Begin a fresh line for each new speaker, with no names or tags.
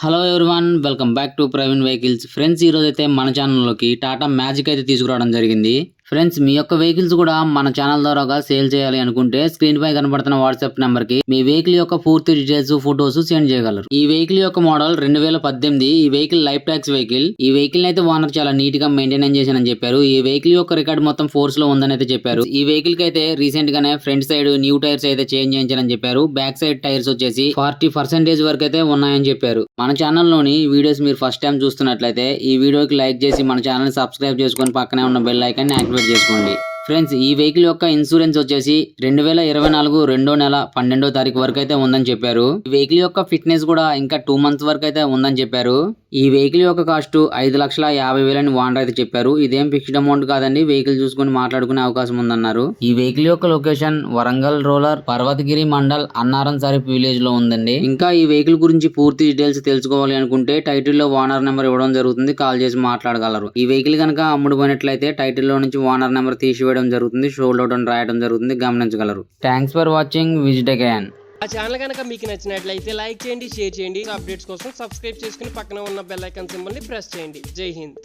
Hello everyone, welcome back to Praveen vehicles. Friends, ఈ రోజు అయితే మన ఛానల్లోకి టాటా మ్యాజిక్ అయితే తీసుకురావడం జరిగింది. ఫ్రెండ్స్, మీ యొక్క వెహికల్స్ కూడా మన ఛానల్ ద్వారా సేల్ చేయాలి అనుకుంటే స్క్రీన్ పై కనబడుతున్న వాట్సాప్ నెంబర్ కి మీ వెహికల్ యొక్క పూర్తి డీటెయిల్స్, ఫోటోస్ సెండ్ చేయగలరు. ఈ వెహికల్ యొక్క మోడల్ 2018. ఈ వెహికల్ లైఫ్ ట్యాక్స్ వెహికల్. ఈ వెహికల్ అయితే ఓనర్ చాలా నీట్ గా మెయింటైన్ చేశానని చెప్పారు. ఈ వెహికల్ యొక్క రికార్డ్ మొత్తం ఫోర్స్ లో ఉందని అయితే చెప్పారు. ఈ వెహికల్ కి అయితే రీసెంట్ గానే ఫ్రంట్ సైడ్ న్యూ టైర్స్ అయితే చేంజ్ చేయించారని చెప్పారు. బ్యాక్ సైడ్ టైర్స్ వచ్చేసి 40% వరకు అయితే ఉన్నాయని చెప్పారు. మన ఛానల్లోని వీడియోస్ మీరు ఫస్ట్ టైం చూస్తున్నట్లయితే ఈ వీడియోకి లైక్ చేసి మన ఛానల్ ని సబ్స్క్రైబ్ చేసుకొని పక్కనే ఉన్న బెల్ ఐకాన్ ని యాక్టివేట్ చేసుకోండి. ఫ్రెండ్స్, ఈ వెహికల్ యొక్క ఇన్సూరెన్స్ వచ్చేసి 2024 2వ నెల 12వ తారీఖు వరకు అయితే ఉందని చెప్పారు. ఈ వెహికల్ యొక్క ఫిట్నెస్ కూడా ఇంకా 2 months వరకు అయితే ఉందని చెప్పారు. ఈ వెహికల్ యొక్క కాస్ట్ 5,50,000 ఓనర్ అయితే చెప్పారు. ఇదేం ఫిక్స్డ్ అమౌంట్ కాదండి, వెహికల్ చూసుకుని మాట్లాడుకునే అవకాశం ఉందన్నారు. ఈ వెహికల్ యొక్క location Warangal rural Parvathagiri mandal Annaram Sharif village లో ఉందండి. ఇంకా ఈ వెహికల్ గురించి పూర్తి డీటెయిల్స్ తెలుసుకోవాలి అనుకుంటే టైటిల్ లో ఓనర్ నెంబర్ ఇవ్వడం జరుగుతుంది, కాల్ చేసి మాట్లాడగలరు. ఈ వెహికల్ కనుక అమ్ముడుపోయినట్లయితే టైటిల్ లో నుంచి ఓనర్ నెంబర్ తీసివేయడం జరుగుతుంది, షోల్డ్ అవుట్ అని రాయడం జరుగుతుంది, గమనించగలరు. Thanks for watching. Visit again.
ఆ ఛానల్ కనుక మీకు నచ్చినట్లయితే లైక్ చేయండి, షేర్ చేయండి. అప్డేట్స్ కోసం సబ్స్క్రైబ్ చేసుకుని పక్కన ఉన్న బెల్ ఐకాన్ సింబల్ ని ప్రెస్ చేయండి. జై హింద్.